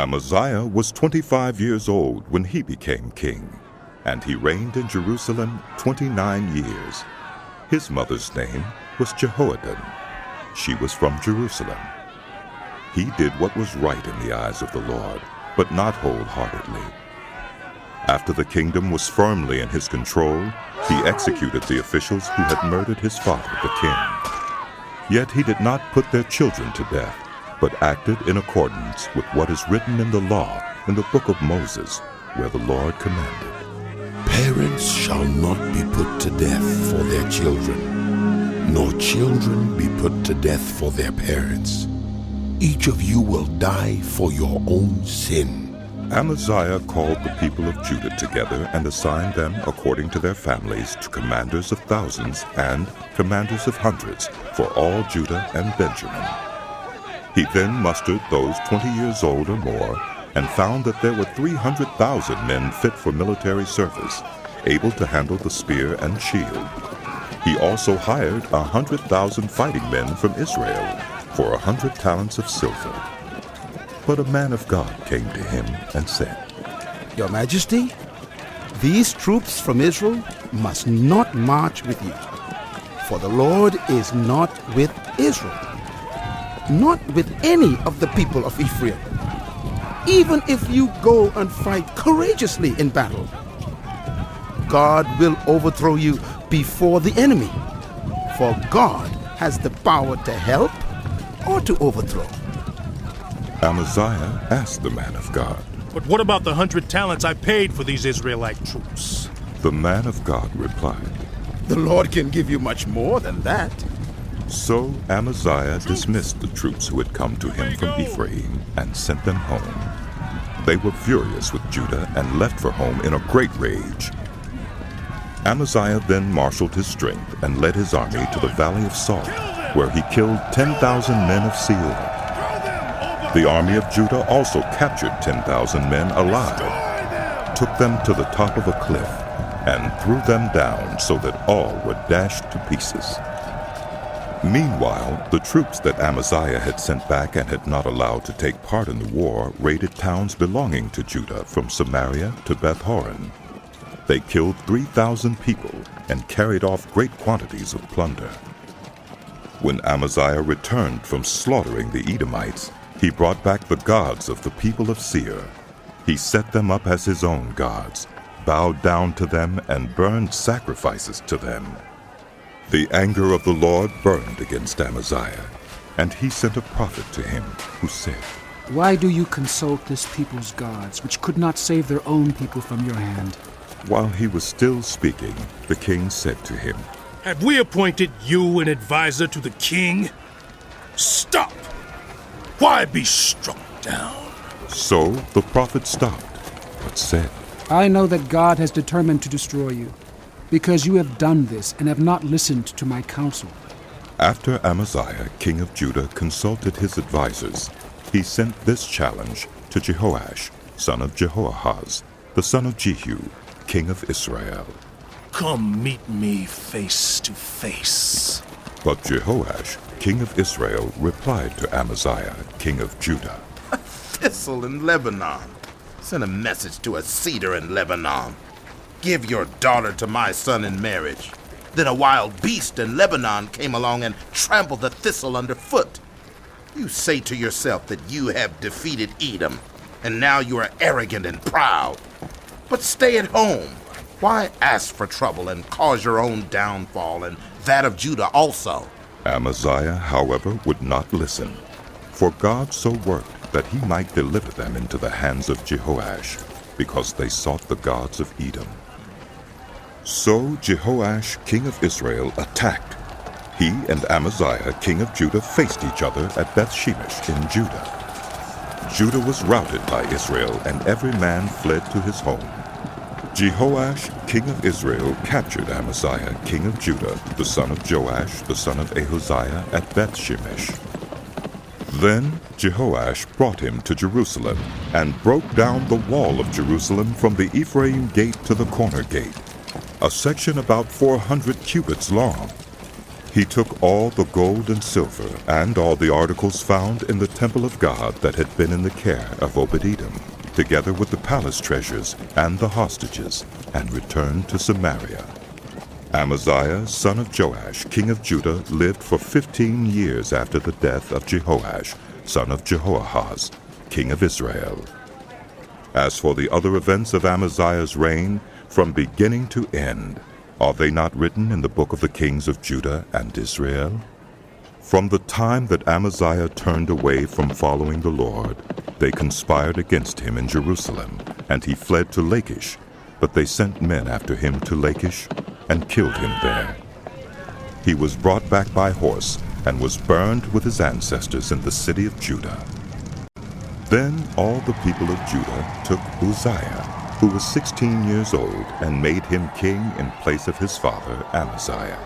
Amaziah was 25 years old when he became king, and he reigned in Jerusalem 29 years. His mother's name was Jehoiadan. She was from Jerusalem. He did what was right in the eyes of the Lord, but not wholeheartedly. After the kingdom was firmly in his control, he executed the officials who had murdered his father, the king. Yet he did not put their children to death, but acted in accordance with what is written in the law in the book of Moses, where the Lord commanded. Parents shall not be put to death for their children, nor children be put to death for their parents. Each of you will die for your own sin. Amaziah called the people of Judah together and assigned them according to their families to commanders of thousands and commanders of hundreds for all Judah and Benjamin. He then mustered those 20 years old or more and found that there were 300,000 men fit for military service, able to handle the spear and shield. He also hired 100,000 fighting men from Israel for 100 talents of silver. But a man of God came to him and said, Your Majesty, these troops from Israel must not march with you, for the Lord is not with Israel, not with any of the people of Ephraim. Even if you go and fight courageously in battle, God will overthrow you before the enemy, for God has the power to help or to overthrow. Amaziah asked the man of God, But what about the 100 talents I paid for these Israelite troops? The man of God replied, The Lord can give you much more than that. So Amaziah dismissed the troops who had come to him from Ephraim and sent them home. They were furious with Judah and left for home in a great rage. Amaziah then marshaled his strength and led his army to the valley of Salt, where he killed 10,000 men of Seir. The army of Judah also captured 10,000 men alive, took them to the top of a cliff, and threw them down so that all were dashed to pieces. Meanwhile, the troops that Amaziah had sent back and had not allowed to take part in the war raided towns belonging to Judah from Samaria to Beth-horon. They killed 3,000 people and carried off great quantities of plunder. When Amaziah returned from slaughtering the Edomites, he brought back the gods of the people of Seir. He set them up as his own gods, bowed down to them, and burned sacrifices to them. The anger of the Lord burned against Amaziah, and he sent a prophet to him, who said, Why do you consult this people's gods, which could not save their own people from your hand? While he was still speaking, the king said to him, Have we appointed you an advisor to the king? Stop! Why be struck down? So the prophet stopped, but said, I know that God has determined to destroy you, because you have done this and have not listened to my counsel. After Amaziah, king of Judah, consulted his advisers, he sent this challenge to Joash, son of Jehoahaz, the son of Jehu, king of Israel. Come meet me face to face. But Joash, king of Israel, replied to Amaziah, king of Judah, A thistle in Lebanon. Send a message to a cedar in Lebanon. Give your daughter to my son in marriage. Then a wild beast in Lebanon came along and trampled the thistle underfoot. You say to yourself that you have defeated Edom, and now you are arrogant and proud. But stay at home. Why ask for trouble and cause your own downfall and that of Judah also? Amaziah, however, would not listen, for God so worked that he might deliver them into the hands of Joash, because they sought the gods of Edom. So Joash, king of Israel, attacked. He and Amaziah, king of Judah, faced each other at Beth-shemesh in Judah. Judah was routed by Israel, and every man fled to his home. Jehoash, king of Israel, captured Amaziah, king of Judah, the son of Joash, the son of Ahaziah, at Beth-shemesh. Then Jehoash brought him to Jerusalem, and broke down the wall of Jerusalem from the Ephraim gate to the corner gate, a section about 400 cubits long. He took all the gold and silver and all the articles found in the temple of God that had been in the care of Obed-Edom, together with the palace treasures and the hostages, and returned to Samaria. Amaziah, son of Joash, king of Judah, lived for 15 years after the death of Jehoash, son of Jehoahaz, king of Israel. As for the other events of Amaziah's reign, from beginning to end, are they not written in the book of the kings of Judah and Israel? From the time that Amaziah turned away from following the Lord, they conspired against him in Jerusalem, and he fled to Lachish, but they sent men after him to Lachish and killed him there. He was brought back by horse and was burned with his ancestors in the city of Judah. Then all the people of Judah took Uzziah, who was 16 years old, and made him king in place of his father Amaziah.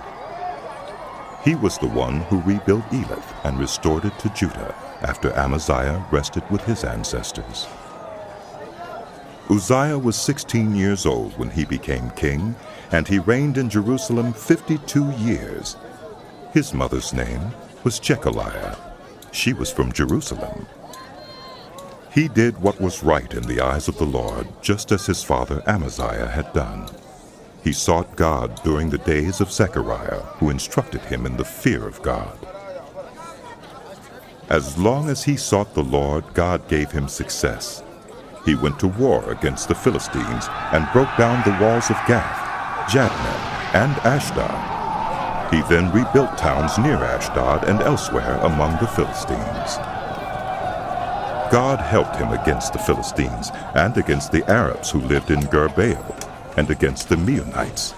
He was the one who rebuilt Elath and restored it to Judah, after Amaziah rested with his ancestors. Uzziah was 16 years old when he became king, and he reigned in Jerusalem 52 years. His mother's name was Jechaliah. She was from Jerusalem. He did what was right in the eyes of the Lord, just as his father Amaziah had done. He sought God during the days of Zechariah, who instructed him in the fear of God. As long as he sought the Lord, God gave him success. He went to war against the Philistines and broke down the walls of Gath, Jabneh, and Ashdod. He then rebuilt towns near Ashdod and elsewhere among the Philistines. God helped him against the Philistines and against the Arabs who lived in Gur-baal, and against the Meunites.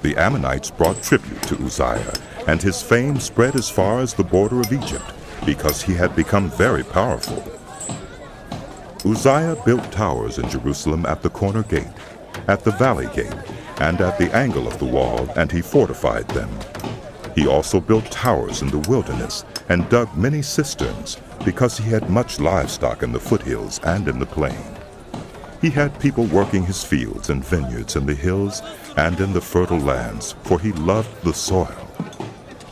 The Ammonites brought tribute to Uzziah, and his fame spread as far as the border of Egypt, because he had become very powerful. Uzziah built towers in Jerusalem at the corner gate, at the valley gate, and at the angle of the wall, and he fortified them. He also built towers in the wilderness and dug many cisterns, because he had much livestock in the foothills and in the plain. He had people working his fields and vineyards in the hills and in the fertile lands, for he loved the soil.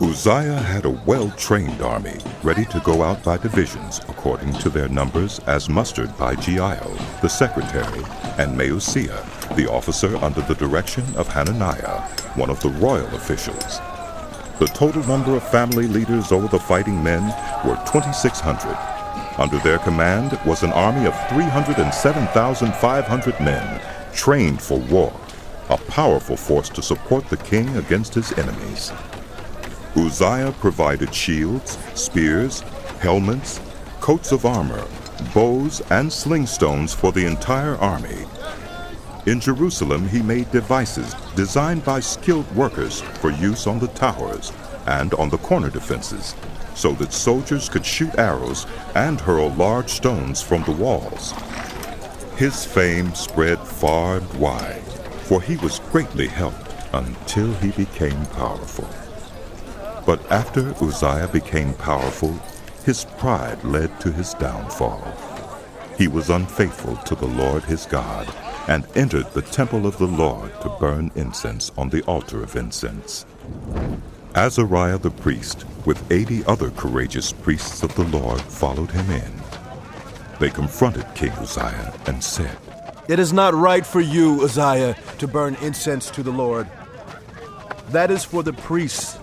Uzziah had a well-trained army, ready to go out by divisions according to their numbers, as mustered by Jeiel, the secretary, and Maaseiah, the officer under the direction of Hananiah, one of the royal officials. The total number of family leaders over the fighting men were 2,600. Under their command was an army of 307,500 men, trained for war, a powerful force to support the king against his enemies. Uzziah provided shields, spears, helmets, coats of armor, bows, and slingstones for the entire army. In Jerusalem he made devices designed by skilled workers for use on the towers and on the corner defenses, so that soldiers could shoot arrows and hurl large stones from the walls. His fame spread far and wide, for he was greatly helped until he became powerful. But after Uzziah became powerful, his pride led to his downfall. He was unfaithful to the Lord his God, and entered the temple of the Lord to burn incense on the altar of incense. Azariah the priest, with 80 other courageous priests of the Lord, followed him in. They confronted King Uzziah and said, "It is not right for you, Uzziah, to burn incense to the Lord. That is for the priests,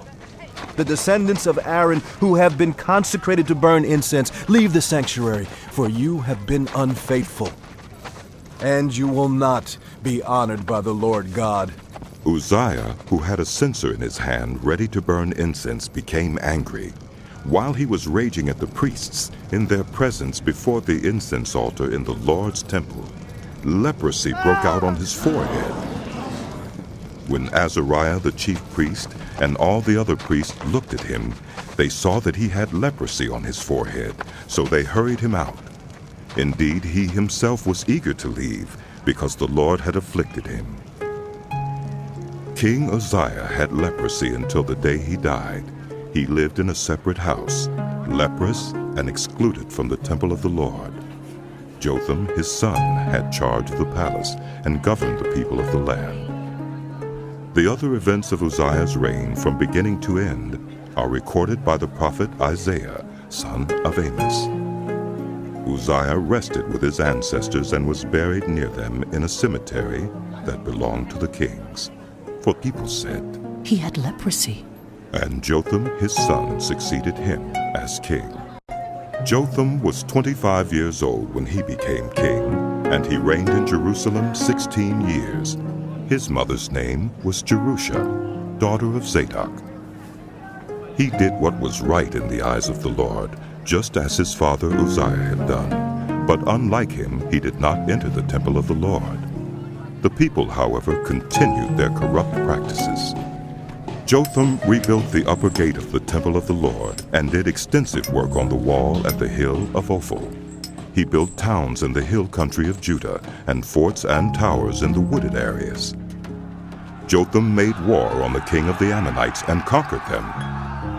the descendants of Aaron, who have been consecrated to burn incense. Leave the sanctuary, for you have been unfaithful. And you will not be honored by the Lord God." Uzziah, who had a censer in his hand ready to burn incense, became angry. While he was raging at the priests in their presence before the incense altar in the Lord's temple, leprosy broke out on his forehead. When Azariah the chief priest and all the other priests looked at him, they saw that he had leprosy on his forehead, so they hurried him out. Indeed, he himself was eager to leave, because the Lord had afflicted him. King Uzziah had leprosy until the day he died. He lived in a separate house, leprous and excluded from the temple of the Lord. Jotham, his son, had charge of the palace and governed the people of the land. The other events of Uzziah's reign from beginning to end are recorded by the prophet Isaiah, son of Amos. Uzziah rested with his ancestors and was buried near them in a cemetery that belonged to the kings. For people said, "He had leprosy." And Jotham his son succeeded him as king. Jotham was 25 years old when he became king, and he reigned in Jerusalem 16 years. His mother's name was Jerusha, daughter of Zadok. He did what was right in the eyes of the Lord, just as his father Uzziah had done. But unlike him, he did not enter the temple of the Lord. The people, however, continued their corrupt practices. Jotham rebuilt the upper gate of the temple of the Lord and did extensive work on the wall at the hill of Ophel. He built towns in the hill country of Judah and forts and towers in the wooded areas. Jotham made war on the king of the Ammonites and conquered them.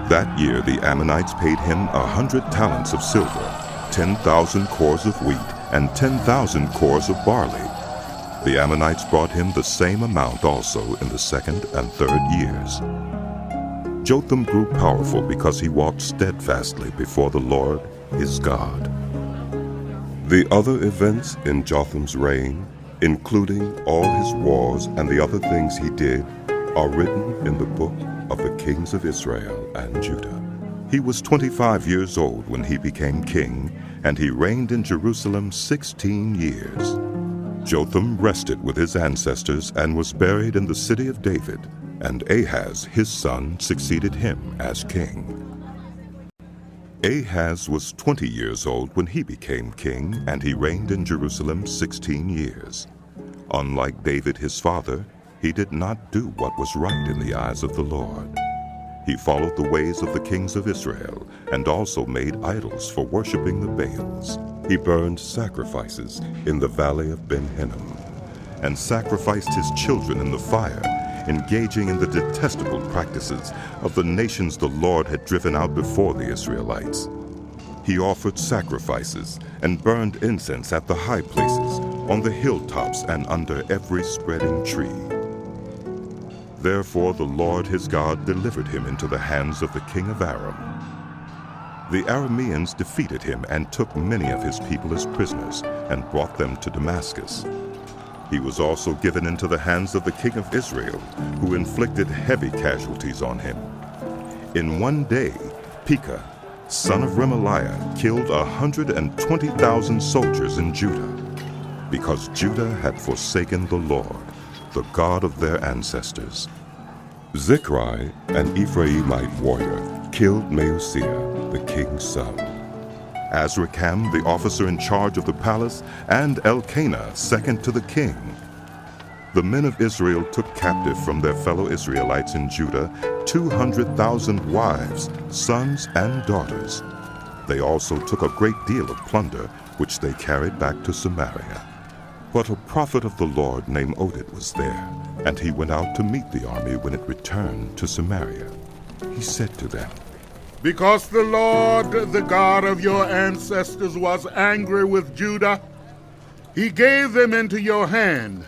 That year the Ammonites paid him 100 talents of silver, 10,000 cores of wheat, and 10,000 cores of barley. The Ammonites brought him the same amount also in the second and third years. Jotham grew powerful because he walked steadfastly before the Lord his God. The other events in Jotham's reign, including all his wars and the other things he did, are written in the book of the kings of Israel and Judah. He was 25 years old when he became king, and he reigned in Jerusalem 16 years. Jotham rested with his ancestors and was buried in the city of David, and Ahaz his son succeeded him as king. Ahaz was 20 years old when he became king, and he reigned in Jerusalem 16 years. Unlike David his father, he did not do what was right in the eyes of the Lord. He followed the ways of the kings of Israel, and also made idols for worshiping the Baals. He burned sacrifices in the valley of Ben-Hinnom, and sacrificed his children in the fire, engaging in the detestable practices of the nations the Lord had driven out before the Israelites. He offered sacrifices and burned incense at the high places, on the hilltops, and under every spreading tree. Therefore the Lord his God delivered him into the hands of the king of Aram. The Arameans defeated him and took many of his people as prisoners and brought them to Damascus. He was also given into the hands of the king of Israel, who inflicted heavy casualties on him. In one day, Pekah, son of Remaliah, killed 120,000 soldiers in Judah, because Judah had forsaken the Lord, the God of their ancestors. Zechariah, an Ephraimite warrior, killed Maaseiah, the king's son. Azrikam, the officer in charge of the palace, and Elkanah, second to the king. The men of Israel took captive from their fellow Israelites in Judah 200,000 wives, sons, and daughters. They also took a great deal of plunder, which they carried back to Samaria. But a prophet of the Lord named Oded was there, and he went out to meet the army when it returned to Samaria. He said to them, "Because the Lord, the God of your ancestors, was angry with Judah, he gave them into your hand.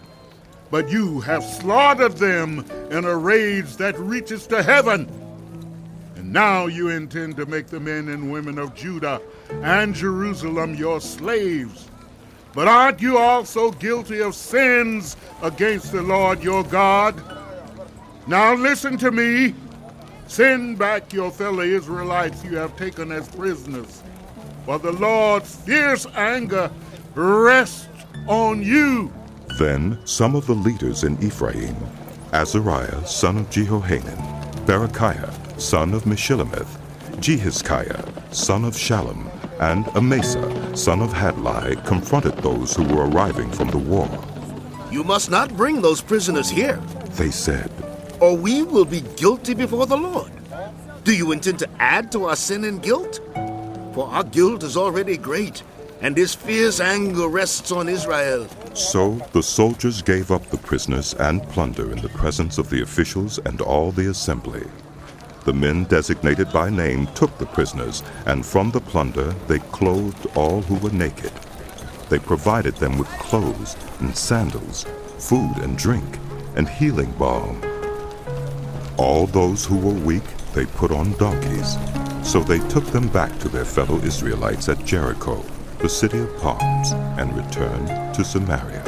But you have slaughtered them in a rage that reaches to heaven. And now you intend to make the men and women of Judah and Jerusalem your slaves. But aren't you also guilty of sins against the Lord your God? Now listen to me. Send back your fellow Israelites you have taken as prisoners, for the Lord's fierce anger rests on you." Then some of the leaders in Ephraim, Azariah, son of Jehohanan, Berechiah, son of Meshillemith, Jehizkiah, son of Shallum, and Amasa, son of Hadlai, confronted those who were arriving from the war. "You must not bring those prisoners here," they said, "or we will be guilty before the Lord. Do you intend to add to our sin and guilt? For our guilt is already great, and his fierce anger rests on Israel." So the soldiers gave up the prisoners and plunder in the presence of the officials and all the assembly. The men designated by name took the prisoners, and from the plunder they clothed all who were naked. They provided them with clothes and sandals, food and drink, and healing balm, All those who were weak they put on donkeys. So they took them back to their fellow Israelites at Jericho, the city of palms, and returned to Samaria.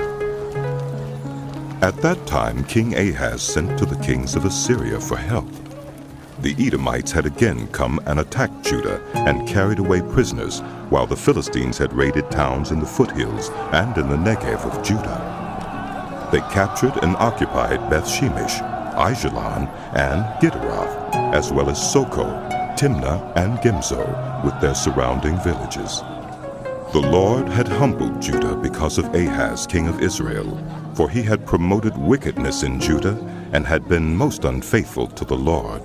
At that time King Ahaz sent to the kings of Assyria for help. The Edomites had again come and attacked Judah and carried away prisoners, while the Philistines had raided towns in the foothills and in the Negev of Judah. They captured and occupied Beth-Shemesh, Aijalon, and Gidderoth, as well as Soko, Timnah, and Gimzo, with their surrounding villages. The Lord had humbled Judah because of Ahaz, king of Israel, for he had promoted wickedness in Judah and had been most unfaithful to the Lord.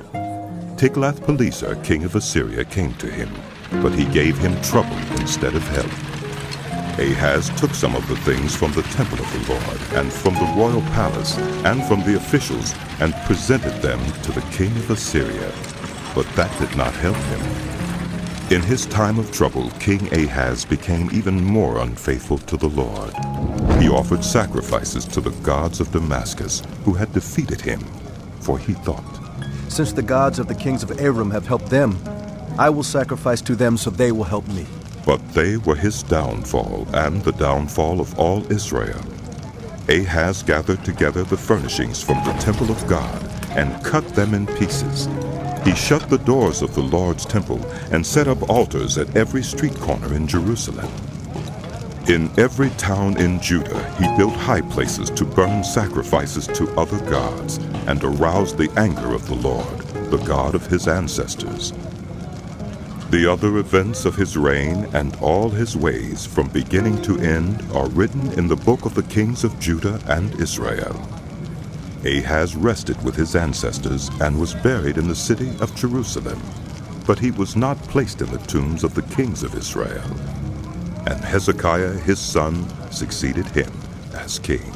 Tiglath-Pileser, king of Assyria, came to him, but he gave him trouble instead of help. Ahaz took some of the things from the temple of the Lord, and from the royal palace, and from the officials, and presented them to the king of Assyria. But that did not help him. In his time of trouble, King Ahaz became even more unfaithful to the Lord. He offered sacrifices to the gods of Damascus, who had defeated him, for he thought, Since the gods of the kings of Aram have helped them, I will sacrifice to them so they will help me. But they were his downfall, and the downfall of all Israel. Ahaz gathered together the furnishings from the temple of God, and cut them in pieces. He shut the doors of the Lord's temple, and set up altars at every street corner in Jerusalem. In every town in Judah he built high places to burn sacrifices to other gods, and aroused the anger of the Lord, the God of his ancestors. The other events of his reign and all his ways from beginning to end are written in the book of the kings of Judah and Israel. Ahaz rested with his ancestors and was buried in the city of Jerusalem, but he was not placed in the tombs of the kings of Israel. And Hezekiah his son succeeded him as king.